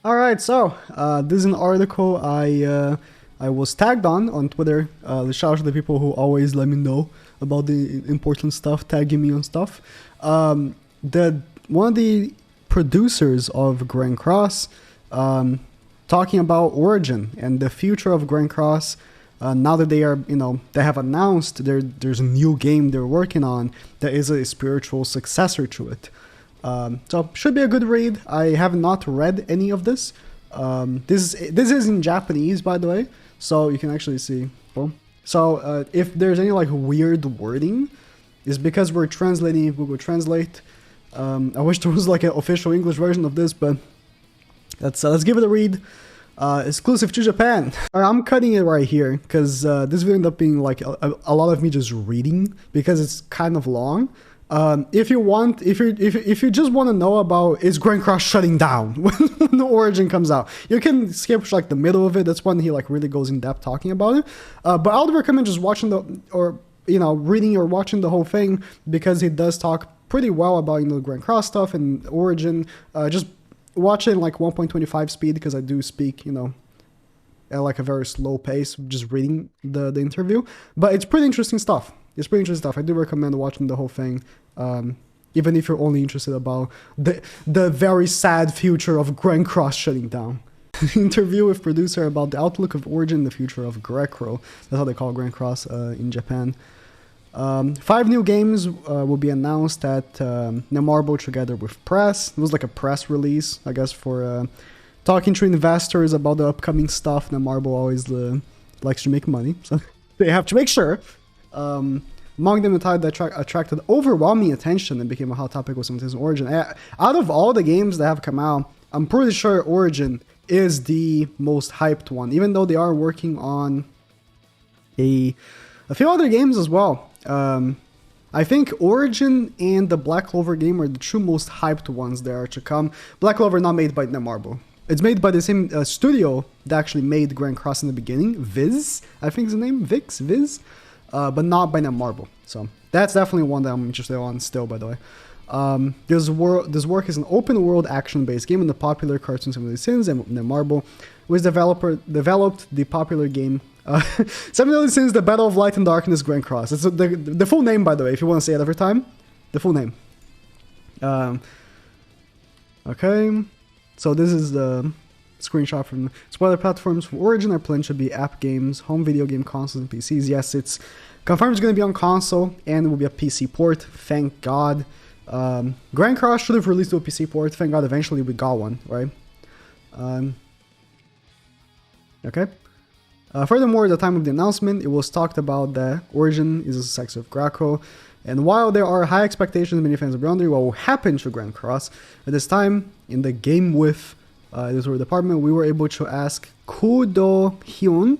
All right, so this is an article I was tagged on Twitter. Shout out to the people who always let me know about the important stuff, tagging me on stuff. The one of the producers of Grand Cross talking about Origin and the future of Grand Cross. Now that they are, they have announced there's a new game they're working on that is a spiritual successor to it. So should be a good read. I have not read any of this. This is in Japanese, by the way, so you can actually see. So if there's any like weird wording, it's because we're translating Google Translate. I wish there was like an official English version of this, but let's give it a read. Exclusive to Japan. I'm cutting it right here because this will end up being like a lot of me just reading because it's kind of long. If you just want to know about is Grand Cross shutting down when the Origin comes out, you can skip like the middle of it. That's when he like really goes in depth talking about it. But I would recommend just watching reading or watching the whole thing because he does talk pretty well about Grand Cross stuff and Origin. Just watch it in like 1.25 speed because I do speak at like a very slow pace, just reading the interview. But it's pretty interesting stuff. I do recommend watching the whole thing, even if you're only interested about the very sad future of Grand Cross shutting down. Interview with producer about the outlook of Origin, the future of Greco. That's how they call Grand Cross in Japan. 5 new games will be announced at Netmarble together with press. It was like a press release, I guess, for talking to investors about the upcoming stuff. Netmarble always likes to make money, so they have to make sure. Among them, the title that attracted overwhelming attention and became a hot topic was something Origin. Out of all the games that have come out, I'm pretty sure Origin is the most hyped one, even though they are working on a few other games as well. I think Origin and the Black Clover game are the 2 most hyped ones that are to come. Black Clover not made by Netmarble. It's made by the same studio that actually made Grand Cross in the beginning, Viz, I think is the name, Viz. But not by Netmarble. So that's definitely one that I'm interested on still, by the way. This work is an open world action-based game in the popular cartoon Seven Deadly Sins, and Netmarble, which developed the popular game Seven Deadly Sins, The Battle of Light and Darkness, Grand Cross. It's the full name, by the way, if you want to say it every time. The full name. Okay. So this is the screenshot from spoiler platforms for Origin are planned to be app games, home video game consoles, and PCs. Yes, it's confirmed it's going to be on console and it will be a PC port. Thank God. Grand Cross should have released a PC port. Thank God eventually we got one, right? Okay. Furthermore, at the time of the announcement, it was talked about that Origin is a successor of Greco. And while there are high expectations, many fans are wondering what will happen to Grand Cross. At this time, in the game with editorial department, we were able to ask Kudo Hyun,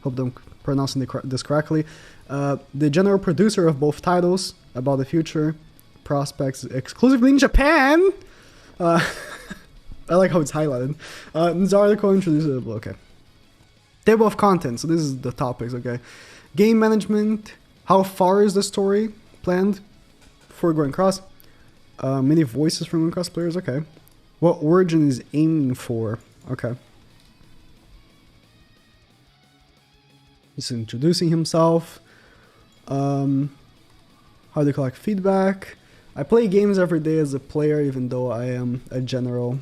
hope I'm pronouncing this correctly, the general producer of both titles, about the future prospects exclusively in Japan. I like how it's highlighted. This article introduces okay. Table of contents. So this is the topics. Okay, game management. How far is the story planned for Grand Cross? Many voices from Grand Cross players. Okay. What Origin is aiming for. Okay. He's introducing himself. How to collect feedback. I play games every day as a player, even though I am a general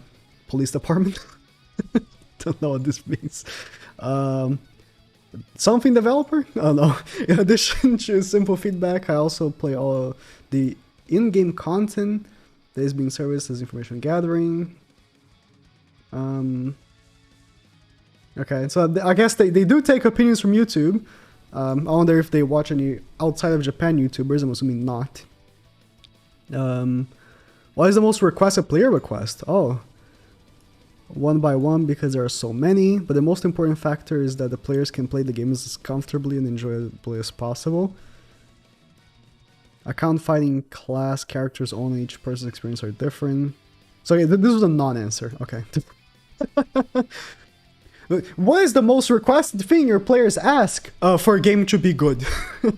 police department. Don't know what this means. Something developer? I don't know. In addition to simple feedback, I also play all the in-game content that is being serviced as information gathering. Okay, so I guess they do take opinions from YouTube. I wonder if they watch any outside of Japan YouTubers. I'm assuming not. What is the most requested player request? Oh, one by one because there are so many, but the most important factor is that the players can play the games as comfortably and enjoyably as possible. Account fighting class characters only, each person's experience are different. So yeah, this was a non-answer. Okay. What is the most requested thing your players ask for a game to be good?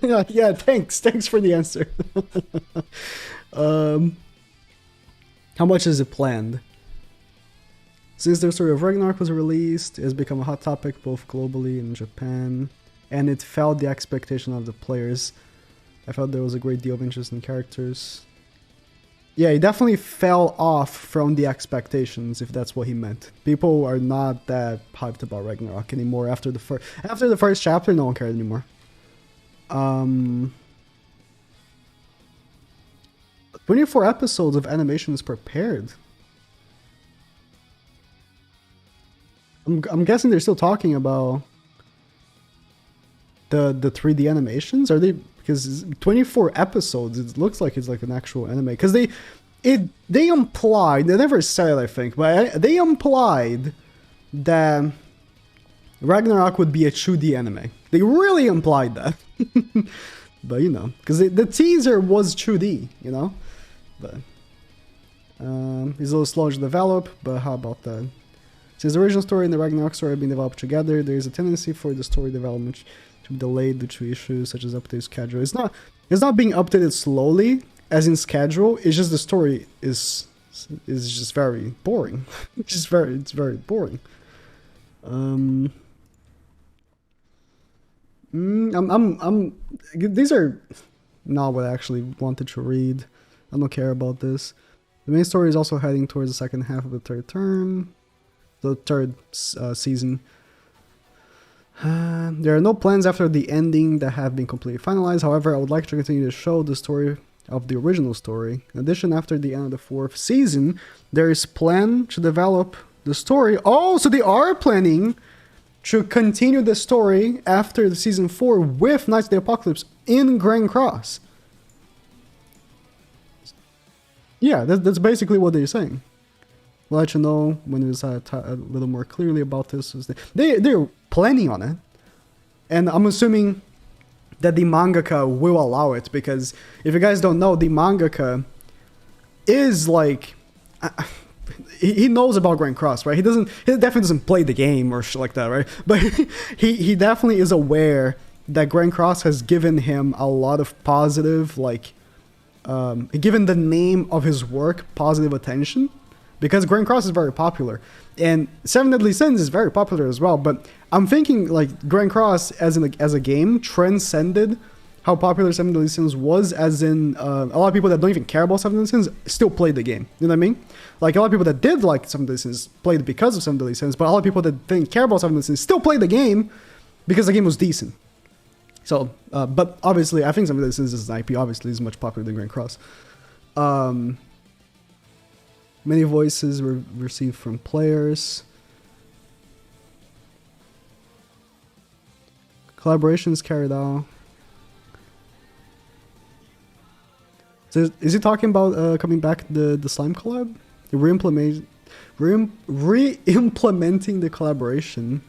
Yeah, thanks for the answer. How much is it planned? Since the story of Ragnarok was released, it has become a hot topic both globally and in Japan, and it failed the expectation of the players. I felt there was a great deal of interest in characters. Yeah, he definitely fell off from the expectations, if that's what he meant. People are not that hyped about Ragnarok anymore after the first chapter. No one cared anymore. 24 episodes of animations prepared. I'm guessing they're still talking about the 3D animations. Are they? Because 24 episodes, it looks like it's like an actual anime. Because they implied, they never said it, I think, but they implied that Ragnarok would be a 2D anime. They really implied that. But, you know, because the teaser was 2D, you know? But it's a little slow to develop, but how about that? Since the original story and the Ragnarok story have been developed together, there is a tendency for the story development to be delayed due to issues such as update schedule. It's not being updated slowly, as in schedule. It's just the story is just very boring. It's very boring. These are not what I actually wanted to read. I don't care about this. The main story is also heading towards the second half of the third term. The third season. There are no plans after the ending that have been completely finalized. However, I would like to continue to show the story of the original story. In addition, after the end of the fourth season, there is plan to develop the story. Oh, so they are planning to continue the story after the season 4 with Knights of the Apocalypse in Grand Cross. Yeah, that's basically what they're saying. I'll let you know when there's a little more clearly about this. They're planning on it. And I'm assuming that the mangaka will allow it, because if you guys don't know, the mangaka is like... he knows about Grand Cross, right? He definitely doesn't play the game or shit like that, right? But he definitely is aware that Grand Cross has given him a lot of positive, like... given the name of his work positive attention. Because Grand Cross is very popular. And Seven Deadly Sins is very popular as well. But I'm thinking like Grand Cross as a game transcended how popular Seven Deadly Sins was, as in a lot of people that don't even care about Seven Deadly Sins still played the game. You know what I mean? Like a lot of people that did like Seven Deadly Sins played because of Seven Deadly Sins, but a lot of people that didn't care about Seven Deadly Sins still played the game because the game was decent. So, but obviously, I think Seven Deadly Sins as an IP obviously is much popular than Grand Cross. Many voices were received from players. Collaborations carried out. So is he talking about coming back the slime collab? Re-implementing the collaboration.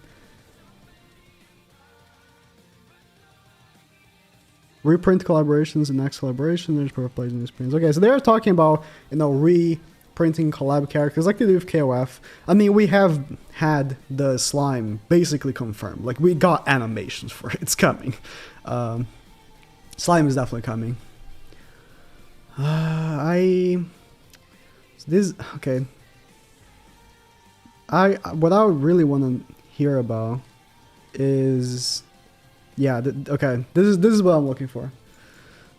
Reprint collaborations and next collaboration. There's pro players in this experience. Okay, so they're talking about, you know, reprinting collab characters like they do with KOF. I mean, we have had the slime basically confirmed. Like, we got animations for it. It's coming. Slime is definitely coming. Okay. What I really want to hear about is, yeah, okay. This is what I'm looking for.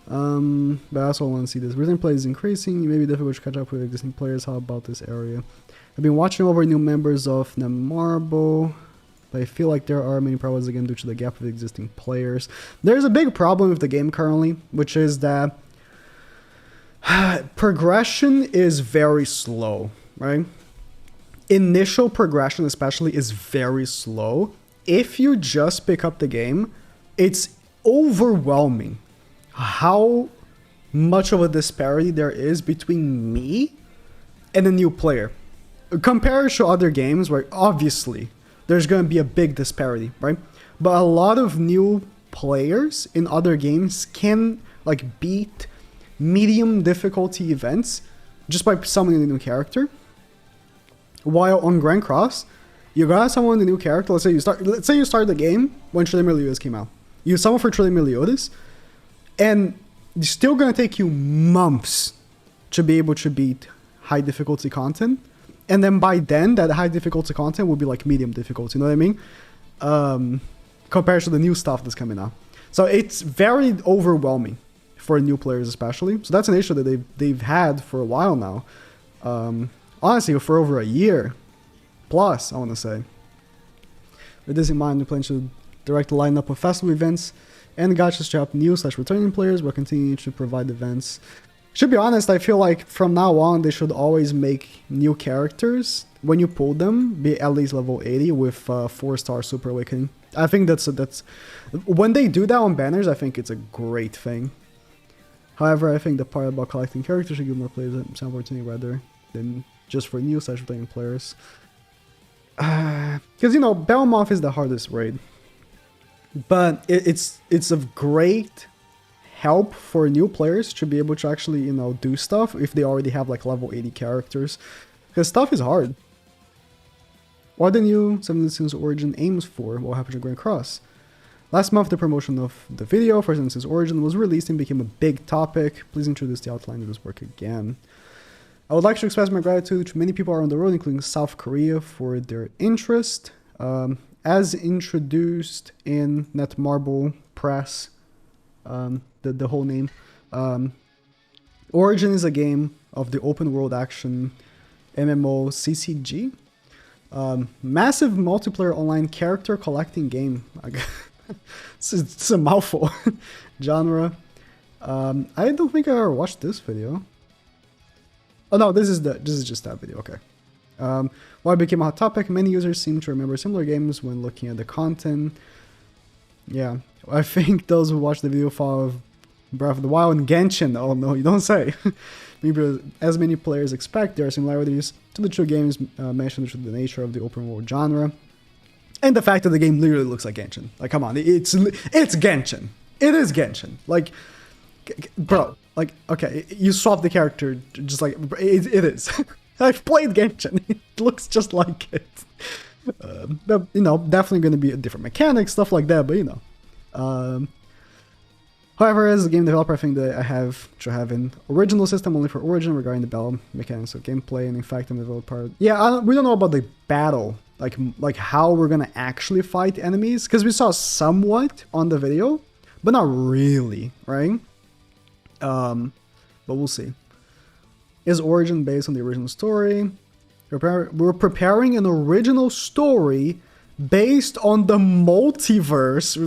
But I also want to see this. Return play is increasing. It may be difficult to catch up with existing players. How about this area? I've been watching over new members of Nemarbo, but I feel like there are many problems again due to the gap of existing players. There's a big problem with the game currently, which is that progression is very slow, right? Initial progression especially is very slow. If you just pick up the game, it's overwhelming how much of a disparity there is between me and a new player. Compared to other games where obviously there's going to be a big disparity, right? But a lot of new players in other games can like beat medium difficulty events just by summoning a new character. While on Grand Cross, you gotta summon the new character. Let's say you start the game when Trillium Meliodas came out. You summon for Trillium Meliodas, and it's still gonna take you months to be able to beat high difficulty content. And then by then, that high difficulty content will be like medium difficulty, you know what I mean? Compared to the new stuff that's coming out. So it's very overwhelming for new players especially. So that's an issue that they've had for a while now. Honestly, for over a year plus, I want to say. With this in mind, we plan to direct the lineup of festival events and gachas to help new/returning players while continuing to provide events. Should be honest, I feel like from now on they should always make new characters when you pull them be at least level 80 with 4-star Super Awakening. I think that's when they do that on banners, I think it's a great thing. However, I think the part about collecting characters should give more players some opportunity rather than just for new/returning players. Because, you know, Belmoth is the hardest raid. But it's of great help for new players to be able to actually, you know, do stuff if they already have like level 80 characters. Because stuff is hard. What the new 7 Sins Origin aims for will happen to Grand Cross. Last month, the promotion of the video for 7 Sins Origin was released and became a big topic. Please introduce the outline of this work again. I would like to express my gratitude to many people around the world, including South Korea, for their interest. As introduced in Netmarble Press, the whole name. Origin is a game of the open world action MMO CCG. Massive multiplayer online character collecting game. It's a mouthful. Genre. I don't think I ever watched this video. Oh no, this is just that video. Okay. Why it became a hot topic, many users seem to remember similar games when looking at the content. Yeah, I think those who watched the video follow Breath of the Wild and Genshin. Oh no, you don't say. Maybe as many players expect, there are similarities to the two games mentioned to the nature of the open world genre. And the fact that the game literally looks like Genshin. Like, come on, it's Genshin. It is Genshin. Like, bro, like, okay, you swap the character, just like, it is. I've played Genshin. It looks just like it. But, you know, definitely going to be a different mechanic, stuff like that, but, you know. However, as a game developer, I think that I have to have an original system only for Origin regarding the battle mechanics of gameplay, and in fact, I'm the developer. Yeah, we don't know about the battle, like how we're going to actually fight enemies, because we saw somewhat on the video, but not really, right? But we'll see. Is Origin based on the original story? We're preparing an original story based on the multiverse.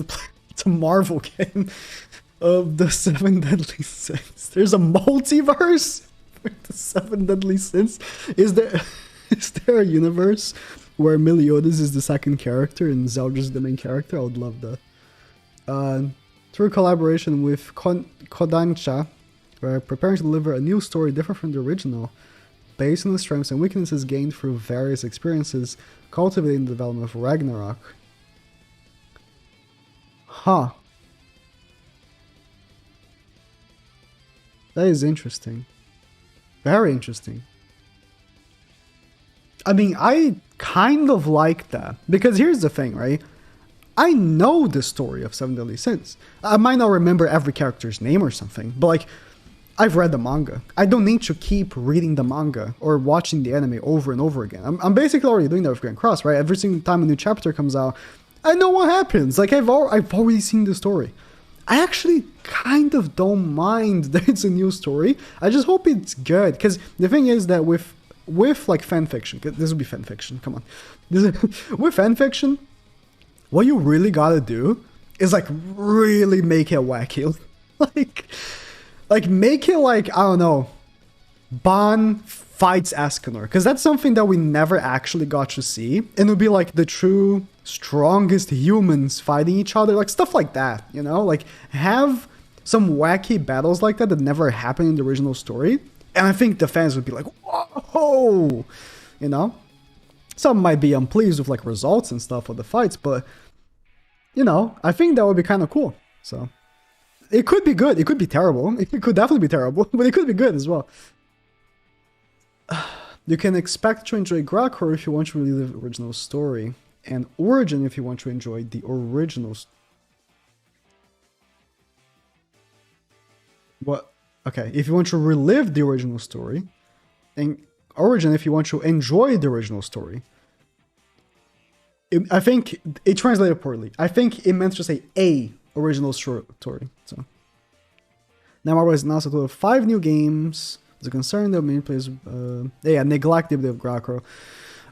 It's a Marvel game of the 7 Deadly Sins. There's a multiverse for the 7 Deadly Sins. Is there a universe where Meliodas is the second character and Zelda's the main character? I would love that. Through collaboration with Kodansha, we're preparing to deliver a new story different from the original, based on the strengths and weaknesses gained through various experiences, cultivating the development of Ragnarok. Huh. That is interesting. Very interesting. I mean, I kind of like that. Because here's the thing, right? I know the story of 7 Deadly Sins. I might not remember every character's name or something, but like, I've read the manga. I don't need to keep reading the manga or watching the anime over and over again. I'm basically already doing that with Grand Cross, right? Every single time a new chapter comes out, I know what happens. Like, I've already seen the story. I actually kind of don't mind that it's a new story. I just hope it's good. Because the thing is that with like fanfiction, this would be fanfiction, come on. With fanfiction, what you really gotta do is like really make it wacky. Like make it like, I don't know, Ban fights Escanor, because that's something that we never actually got to see, and it would be like the true strongest humans fighting each other, like stuff like that, you know, like have some wacky battles like that never happened in the original story, and I think the fans would be like, whoa, you know. Some might be unpleased with like results and stuff of the fights, but you know, I think that would be kind of cool. So it could be good, it could be terrible, it could definitely be terrible, but it could be good as well. You can expect to enjoy Grakor if you want to relive the original story, and Origin if you want to enjoy the original. What? Okay, if you want to relive the original story, and Origin if you want to enjoy the original story. I think it translated poorly. I think it meant to say a original story. So now Marvel has announced a total of 5 new games. There's a concern that many players neglect the of Gracro.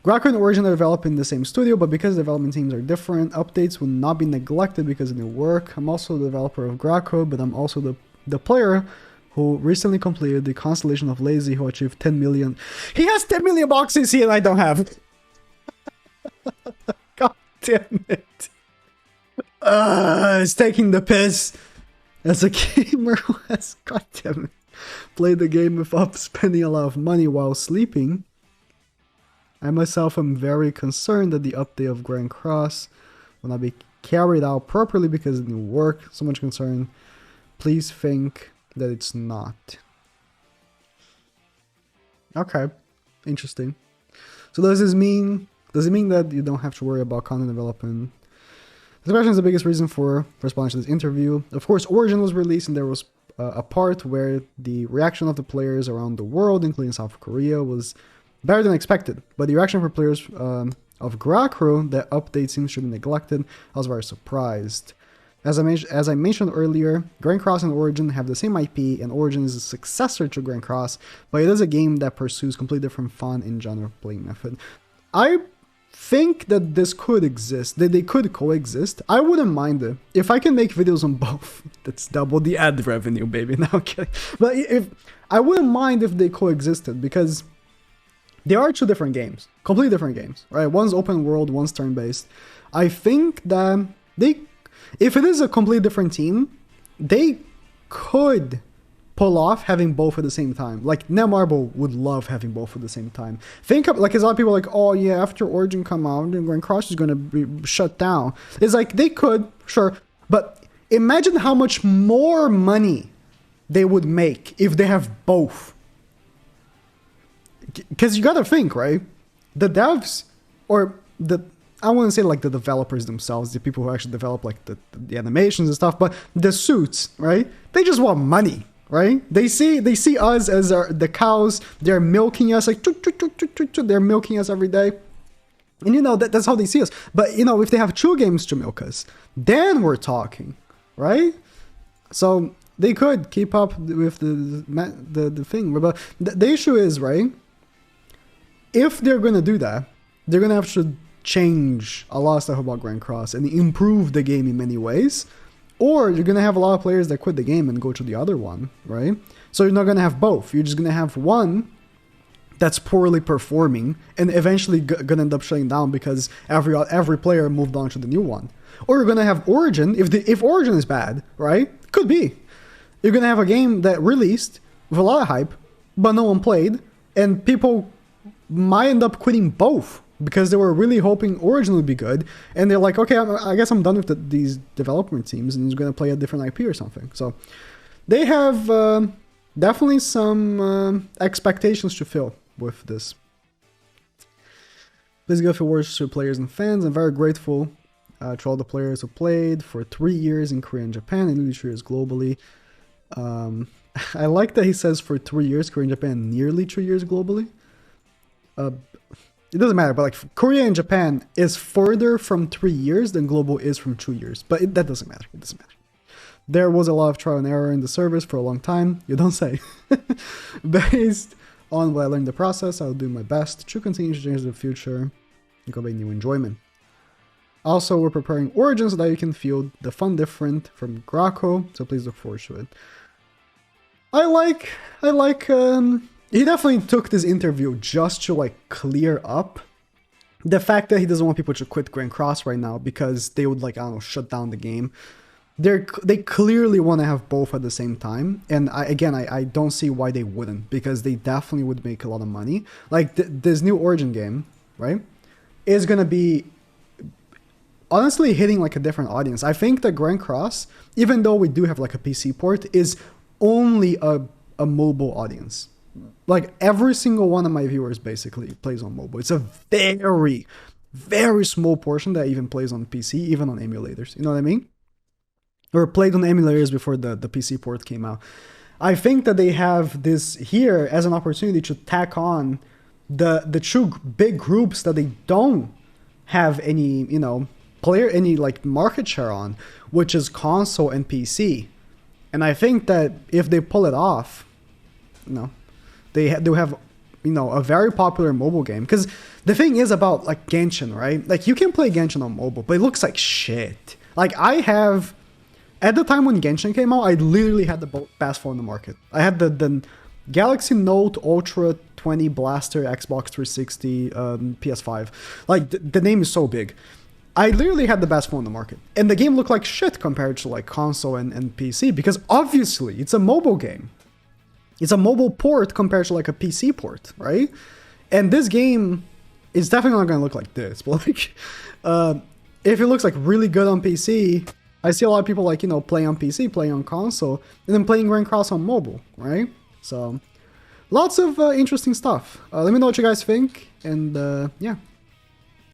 Gracro and Origin are developed in the same studio, but because the development teams are different, updates will not be neglected because of new work. I'm also the developer of Gracro, but I'm also the player who recently completed the Constellation of Lazy, who achieved 10 million. He has 10 million boxes here and I don't have. God damn it. It's taking the piss. As a gamer who has, god damn it, played the game without spending a lot of money while sleeping, I myself am very concerned that the update of Grand Cross will not be carried out properly because of new work. So much concern. Please think that it's not. Okay, interesting. So does it mean that you don't have to worry about content development? This question is the biggest reason for responding to this interview. Of course, Origin was released and there was a part where the reaction of the players around the world, including South Korea, was better than expected. But the reaction for players of Gracro, that update seems to be neglected, I was very surprised. As I mentioned earlier, Grand Cross and Origin have the same IP, and Origin is a successor to Grand Cross, but it is a game that pursues completely different fun and genre playing method. I think that this could exist, that they could coexist. I wouldn't mind it. If I can make videos on both, that's double the ad revenue, baby. No, I'm kidding. But I wouldn't mind if they coexisted, because they are 2 different games, completely different games, right? One's open world, one's turn-based. I think that if it is a completely different team, they could pull off having both at the same time. Like, Netmarble would love having both at the same time. Think of, like, a lot of people are like, oh yeah, after Origin come out, then Grand Cross is going to be shut down. It's like, they could, sure, but imagine how much more money they would make if they have both. Because you gotta think, right? The devs, or I wouldn't say like the developers themselves, the people who actually develop like the animations and stuff, but the suits, right? They just want money, right? They see us as the cows. They're milking us, like they're milking us every day. And you know, that's how they see us. But you know, if they have 2 games to milk us, then we're talking, right? So they could keep up with the thing. But the issue is, right, if they're going to do that, they're going to have to change a lot of stuff about Grand Cross and improve the game in many ways, or you're going to have a lot of players that quit the game and go to the other one, right? So you're not going to have both. You're just going to have one that's poorly performing and eventually going to end up shutting down because every player moved on to the new one. Or you're going to have Origin, if Origin is bad, right? Could be. You're going to have a game that released with a lot of hype, but no one played, and people might end up quitting both because they were really hoping Origin would be good, and they're like, okay, I guess I'm done with these development teams, and he's going to play a different IP or something. So they have definitely some expectations to fill with this. Please give a word to players and fans. I'm very grateful to all the players who played for 3 years in Korea and Japan, and nearly 3 years globally. I like that he says for 3 years, Korea and Japan, nearly 3 years globally. It doesn't matter, but like Korea and Japan is further from 3 years than global is from 2 years. But that doesn't matter. It doesn't matter. There was a lot of trial and error in the service for a long time. You don't say. Based on what I learned in the process, I'll do my best to continue to change in the future and convey new enjoyment. Also, we're preparing Origin so that you can feel the fun different from Gracro, so please look forward to it. He definitely took this interview just to like clear up the fact that he doesn't want people to quit Grand Cross right now because they would, like, I don't know, shut down the game. They clearly want to have both at the same time, and I don't see why they wouldn't, because they definitely would make a lot of money. Like this new Origin game, right, is gonna be honestly hitting like a different audience. I think that Grand Cross, even though we do have like a PC port, is only a mobile audience. Like every single one of my viewers basically plays on mobile. It's a very, very small portion that even plays on PC, even on emulators. You know what I mean? Or played on emulators before the PC port came out. I think that they have this here as an opportunity to tack on the true big groups that they don't have any, you know, any like market share on, which is console and PC. And I think that if they pull it off, you know, they'll have, you know, a very popular mobile game. Because the thing is about like Genshin, right? Like you can play Genshin on mobile, but it looks like shit. Like I have, at the time when Genshin came out, I literally had the best phone in the market. I had the Galaxy Note Ultra 20 Blaster, Xbox 360, PS5. Like the name is so big. I literally had the best phone in the market. And the game looked like shit compared to like console and PC, because obviously it's a mobile game. It's a mobile port compared to like a PC port, right? And this game is definitely not going to look like this. But like, if it looks like really good on PC, I see a lot of people like, you know, playing on PC, playing on console, and then playing Grand Cross on mobile, right? So lots of interesting stuff. Let me know what you guys think. And yeah.